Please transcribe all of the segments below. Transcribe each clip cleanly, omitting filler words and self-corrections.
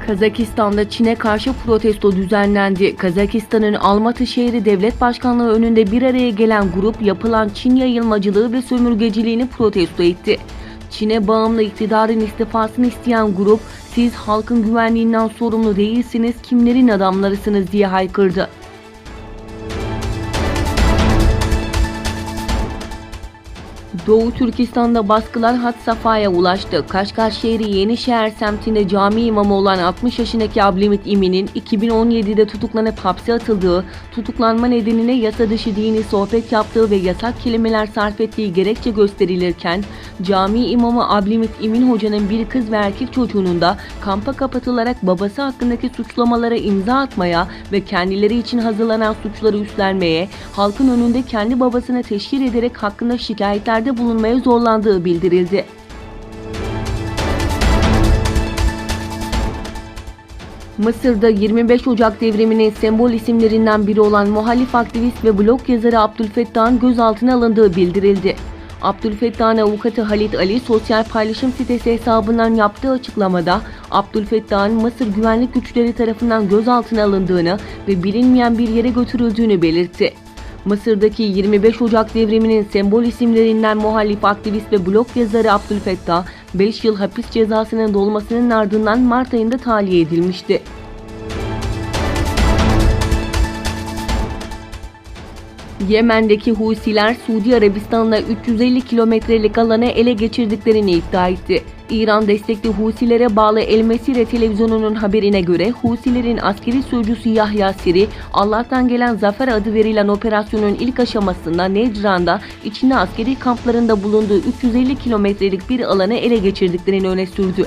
Kazakistan'da Çin'e karşı protesto düzenlendi. Kazakistan'ın Almatı şehri devlet başkanlığı önünde bir araya gelen grup yapılan Çin yayılmacılığı ve sömürgeciliğini protesto etti. Çin'e bağımlı iktidarın istifasını isteyen grup, "Siz halkın güvenliğinden sorumlu değilsiniz, kimlerin adamlarısınız?" diye haykırdı. Doğu Türkistan'da baskılar had safhaya ulaştı. Kaşgar şehri Yenişehir semtinde cami imamı olan 60 yaşındaki Ablimit İmin'in 2017'de tutuklanıp hapse atıldığı, tutuklanma nedenine yasa dışı dini sohbet yaptığı ve yasak kelimeler sarf ettiği gerekçe gösterilirken, cami imamı Ablimit İmin Hoca'nın bir kız ve erkek çocuğunun da kampa kapatılarak babası hakkındaki suçlamalara imza atmaya ve kendileri için hazırlanan suçları üstlenmeye, halkın önünde kendi babasını teşhir ederek hakkında şikayetlerde bulunmaya zorlandığı bildirildi. Mısır'da 25 Ocak devriminin sembol isimlerinden biri olan muhalif aktivist ve blog yazarı Abdülfettah'ın gözaltına alındığı bildirildi. Abdülfettah'ın avukatı Halit Ali, sosyal paylaşım sitesi hesabından yaptığı açıklamada, Abdülfettah'ın Mısır güvenlik güçleri tarafından gözaltına alındığını ve bilinmeyen bir yere götürüldüğünü belirtti. Mısır'daki 25 Ocak devriminin sembol isimlerinden muhalif aktivist ve blog yazarı Abdülfettah, 5 yıl hapis cezasının dolmasının ardından Mart ayında tahliye edilmişti. Yemen'deki Husiler, Suudi Arabistan'la 350 kilometrelik alanı ele geçirdiklerini iddia etti. İran destekli Husilere bağlı El Mesire televizyonunun haberine göre Husilerin askeri sözcüsü Yahya Siri, Allah'tan gelen zafer adı verilen operasyonun ilk aşamasında Necran'da içinde askeri kamplarında bulunduğu 350 kilometrelik bir alanı ele geçirdiklerini öne sürdü.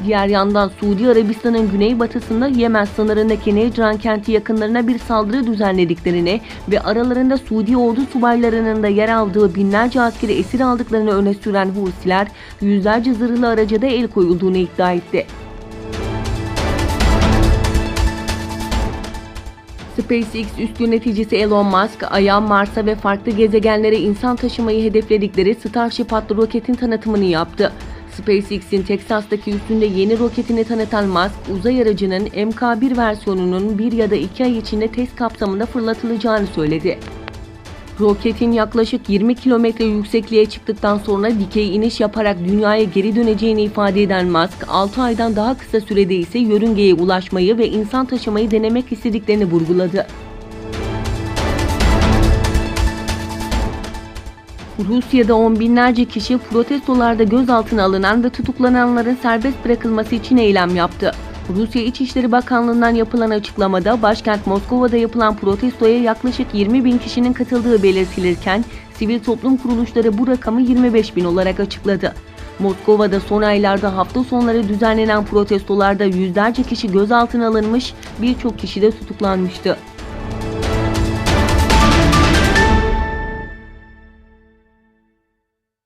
Diğer yandan Suudi Arabistan'ın güneybatısında Yemen sınırındaki Necran kenti yakınlarına bir saldırı düzenlediklerini ve aralarında Suudi ordu subaylarının da yer aldığı binlerce askeri esir aldıklarını öne süren Husiler, yüzlerce zırhlı araca da el koyulduğunu iddia etti. SpaceX üst yöneticisi Elon Musk, Ay'a, Mars'a ve farklı gezegenlere insan taşımayı hedefledikleri Starship adlı roketin tanıtımını yaptı. SpaceX'in Teksas'taki üstünde yeni roketini tanıtan Musk, uzay aracının Mk1 versiyonunun 1 ya da 2 ay içinde test kapsamında fırlatılacağını söyledi. Roketin yaklaşık 20 kilometre yüksekliğe çıktıktan sonra dikey iniş yaparak dünyaya geri döneceğini ifade eden Musk, 6 aydan daha kısa sürede ise yörüngeye ulaşmayı ve insan taşımayı denemek istediklerini vurguladı. Rusya'da on binlerce kişi protestolarda gözaltına alınan ve tutuklananların serbest bırakılması için eylem yaptı. Rusya İçişleri Bakanlığı'ndan yapılan açıklamada başkent Moskova'da yapılan protestoya yaklaşık 20 bin kişinin katıldığı belirtilirken, sivil toplum kuruluşları bu rakamı 25 bin olarak açıkladı. Moskova'da son aylarda hafta sonları düzenlenen protestolarda yüzlerce kişi gözaltına alınmış, birçok kişi de tutuklanmıştı.